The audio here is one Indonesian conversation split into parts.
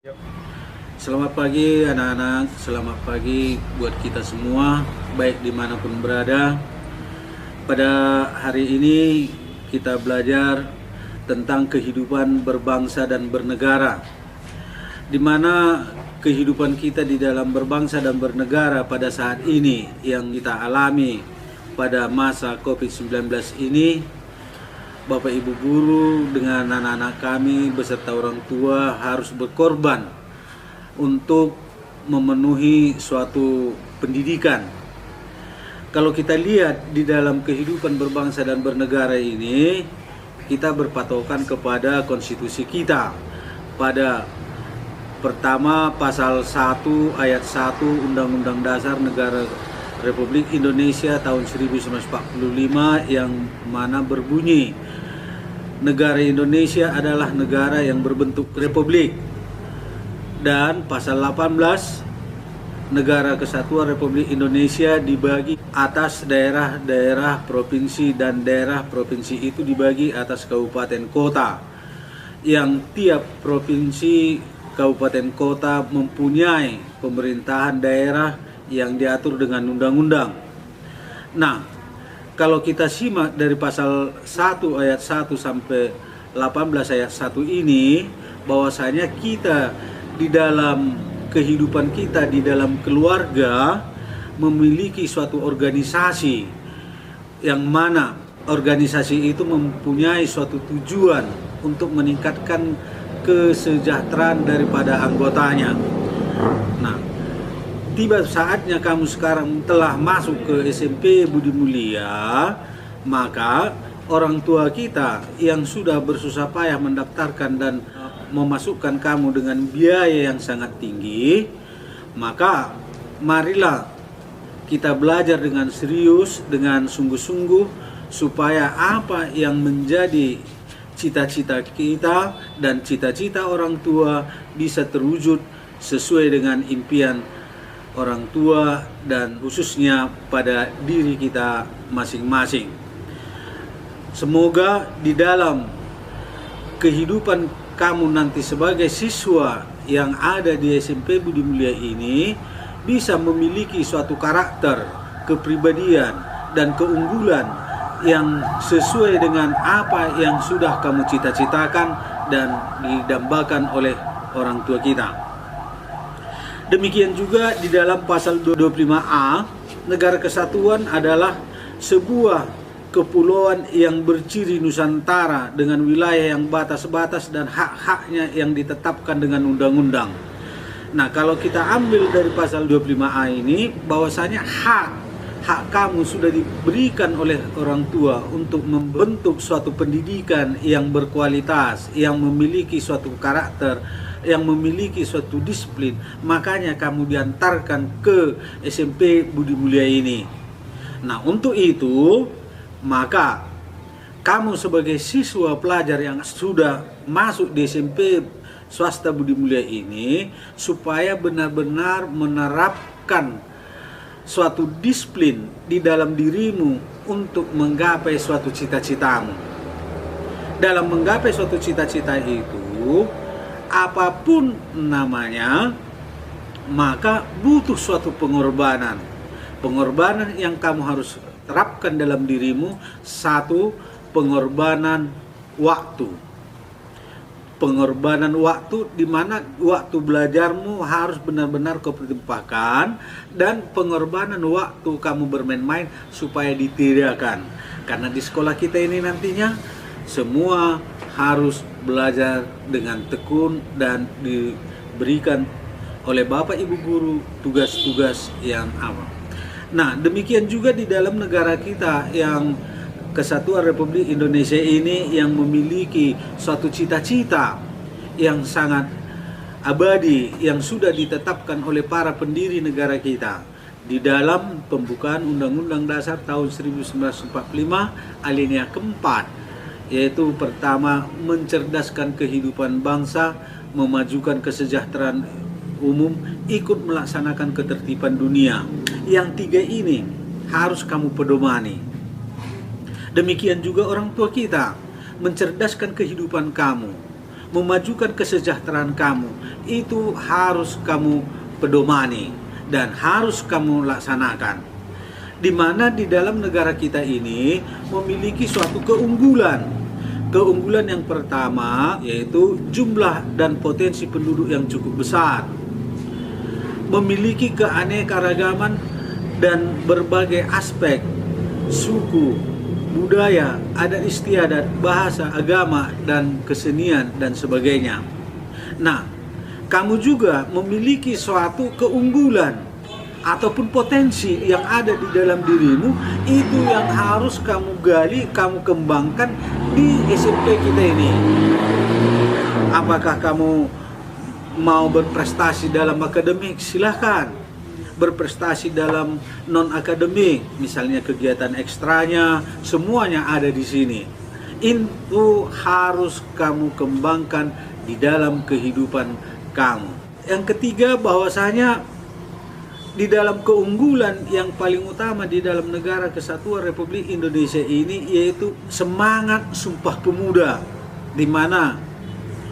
Yuk. Selamat pagi anak-anak, selamat pagi buat kita semua, baik dimanapun berada. Pada hari ini kita belajar tentang kehidupan berbangsa dan bernegara, di mana kehidupan kita di dalam berbangsa dan bernegara pada saat ini yang kita alami pada masa COVID-19 ini. Bapak Ibu guru dengan anak-anak kami beserta orang tua harus berkorban untuk memenuhi suatu pendidikan. Kalau kita lihat di dalam kehidupan berbangsa dan bernegara ini, kita berpatokan kepada konstitusi kita. Pada pertama pasal 1 ayat 1 Undang-Undang Dasar Negara Republik Indonesia tahun 1945 yang mana berbunyi, negara Indonesia adalah negara yang berbentuk republik. Dan pasal 18, Negara Kesatuan Republik Indonesia dibagi atas daerah-daerah provinsi dan daerah provinsi itu dibagi atas kabupaten kota, yang tiap provinsi kabupaten kota mempunyai pemerintahan daerah yang diatur dengan undang-undang. Nah, kalau kita simak dari pasal 1 ayat 1 sampai 18 ayat 1 ini, bahwasanya kita di dalam kehidupan kita, di dalam keluarga, memiliki suatu organisasi yang mana organisasi itu mempunyai suatu tujuan untuk meningkatkan kesejahteraan daripada anggotanya. Nah, tiba saatnya kamu sekarang telah masuk ke SMP Budi Mulia, maka orang tua kita yang sudah bersusah payah mendaftarkan dan memasukkan kamu dengan biaya yang sangat tinggi, maka marilah kita belajar dengan serius, dengan sungguh-sungguh, supaya apa yang menjadi cita-cita kita dan cita-cita orang tua bisa terwujud sesuai dengan impian orang tua dan khususnya pada diri kita masing-masing. Semoga di dalam kehidupan kamu nanti sebagai siswa yang ada di SMP Budi Mulia ini bisa memiliki suatu karakter, kepribadian, dan keunggulan yang sesuai dengan apa yang sudah kamu cita-citakan dan didambakan oleh orang tua kita. Demikian juga di dalam pasal 25A, negara kesatuan adalah sebuah kepulauan yang berciri Nusantara dengan wilayah yang batas-batas dan hak-haknya yang ditetapkan dengan undang-undang. Nah, kalau kita ambil dari pasal 25A ini, bahwasanya hak kamu sudah diberikan oleh orang tua untuk membentuk suatu pendidikan yang berkualitas, yang memiliki suatu karakter, yang memiliki suatu disiplin. Makanya kamu diantarkan ke SMP Budi Mulia ini. Nah, untuk itu maka kamu sebagai siswa pelajar yang sudah masuk di SMP swasta Budi Mulia ini, supaya benar-benar menerapkan suatu disiplin di dalam dirimu untuk menggapai suatu cita-citamu. Dalam menggapai suatu cita-cita itu, apapun namanya, maka butuh suatu pengorbanan. Pengorbanan yang kamu harus terapkan dalam dirimu. Satu, pengorbanan waktu. Pengorbanan waktu di mana waktu belajarmu harus benar-benar kau pertimbangkan, dan pengorbanan waktu kamu bermain-main supaya ditiriakan. Karena di sekolah kita ini nantinya semua harus belajar dengan tekun dan diberikan oleh Bapak Ibu guru tugas-tugas yang aman. Nah, demikian juga di dalam negara kita yang Kesatuan Republik Indonesia ini, yang memiliki suatu cita-cita yang sangat abadi yang sudah ditetapkan oleh para pendiri negara kita di dalam pembukaan Undang-Undang Dasar tahun 1945 alinea keempat, yaitu pertama, mencerdaskan kehidupan bangsa, memajukan kesejahteraan umum, ikut melaksanakan ketertiban dunia. Yang tiga ini harus kamu pedomani. Demikian juga orang tua kita, mencerdaskan kehidupan kamu, memajukan kesejahteraan kamu, itu harus kamu pedomani dan harus kamu laksanakan. Di mana di dalam negara kita ini memiliki suatu keunggulan. Keunggulan yang pertama yaitu jumlah dan potensi penduduk yang cukup besar, memiliki keanekaragaman dan berbagai aspek suku, budaya, adat istiadat, bahasa, agama, dan kesenian, dan sebagainya. Nah, kamu juga memiliki suatu keunggulan ataupun potensi yang ada di dalam dirimu, itu yang harus kamu gali, kamu kembangkan di SMP kita ini. Apakah kamu mau berprestasi dalam akademik? Silahkan. Berprestasi dalam non-akademik, misalnya kegiatan ekstranya, semuanya ada di sini. Itu harus kamu kembangkan di dalam kehidupan kamu. Yang ketiga, bahwasanya di dalam keunggulan yang paling utama di dalam negara kesatuan Republik Indonesia ini yaitu semangat Sumpah Pemuda, di mana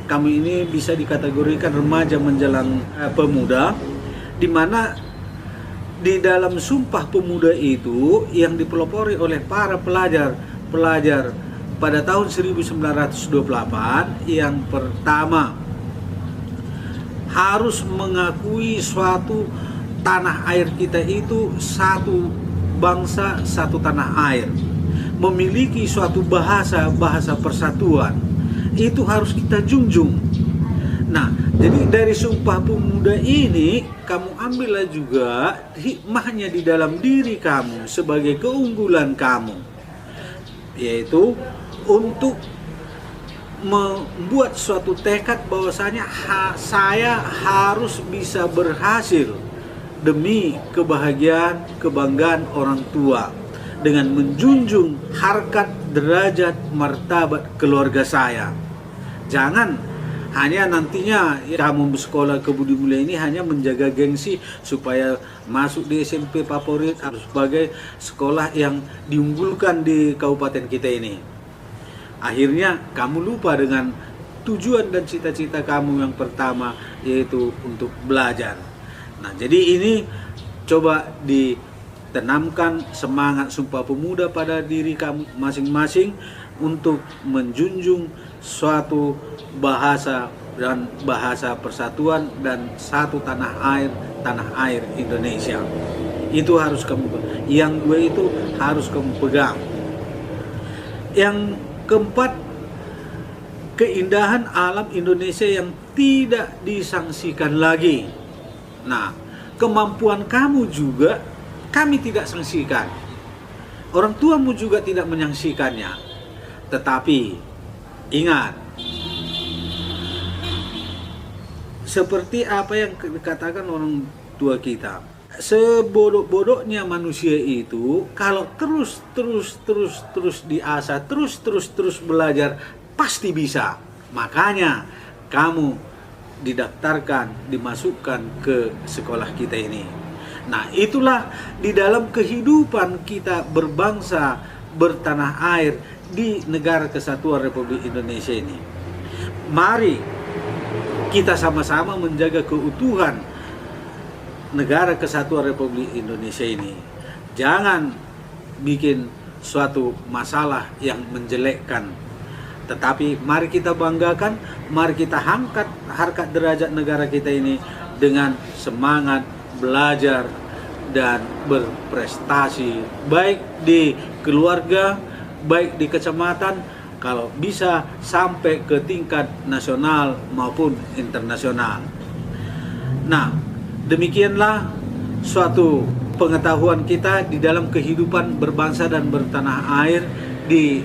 kami ini bisa dikategorikan remaja menjelang pemuda, di mana di dalam Sumpah Pemuda itu yang dipelopori oleh para pelajar pada tahun 1928, yang pertama harus mengakui suatu tanah air kita itu satu bangsa, satu tanah air, memiliki suatu bahasa persatuan, itu harus kita junjung. Nah, jadi dari Sumpah Pemuda ini kamu ambillah juga hikmahnya di dalam diri kamu sebagai keunggulan kamu, yaitu untuk membuat suatu tekad bahwasanya saya harus bisa berhasil demi kebahagiaan, kebanggaan orang tua, dengan menjunjung harkat, derajat, martabat keluarga saya. Jangan hanya nantinya kamu bersekolah ke Budi Mulia ini hanya menjaga gengsi supaya masuk di SMP favorit harus sebagai sekolah yang diunggulkan di kabupaten kita ini. Akhirnya kamu lupa dengan tujuan dan cita-cita kamu yang pertama, yaitu untuk belajar. Nah, jadi ini coba ditanamkan semangat Sumpah Pemuda pada diri kamu masing-masing untuk menjunjung suatu bahasa dan bahasa persatuan dan satu tanah air Indonesia. Itu harus kamu pegang. Yang dua itu harus kamu pegang. Yang keempat, keindahan alam Indonesia yang tidak disangsikan lagi. Nah, kemampuan kamu juga kami tidak sangsikan. Orang tuamu juga tidak menyaksikannya. Tetapi ingat, seperti apa yang dikatakan orang tua kita, sebodoh-bodohnya manusia itu kalau terus diasah, terus belajar, pasti bisa. Makanya kamu didaftarkan, dimasukkan ke sekolah kita ini. Nah, itulah di dalam kehidupan kita berbangsa, bertanah air di negara kesatuan Republik Indonesia ini. Mari kita sama-sama menjaga keutuhan negara kesatuan Republik Indonesia ini. Jangan bikin suatu masalah yang menjelekkan, tetapi mari kita banggakan, mari kita angkat harkat derajat negara kita ini dengan semangat belajar dan berprestasi, baik di keluarga, baik di kecamatan, kalau bisa sampai ke tingkat nasional maupun internasional. Nah, demikianlah suatu pengetahuan kita di dalam kehidupan berbangsa dan bertanah air di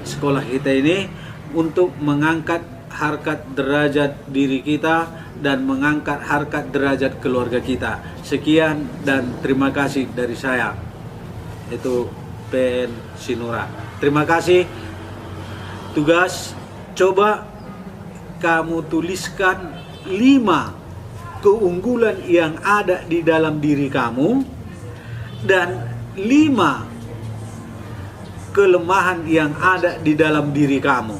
sekolah kita ini, untuk mengangkat harkat derajat diri kita dan mengangkat harkat derajat keluarga kita. Sekian dan terima kasih dari saya. Itu PN Sinura. Terima kasih. Tugas, coba kamu tuliskan 5 keunggulan yang ada di dalam diri kamu dan 5 kelemahan yang ada di dalam diri kamu.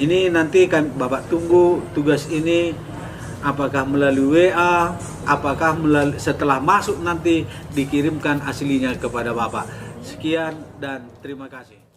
Ini nanti Bapak tunggu tugas ini apakah melalui WA, apakah setelah masuk nanti dikirimkan aslinya kepada Bapak. Sekian dan terima kasih.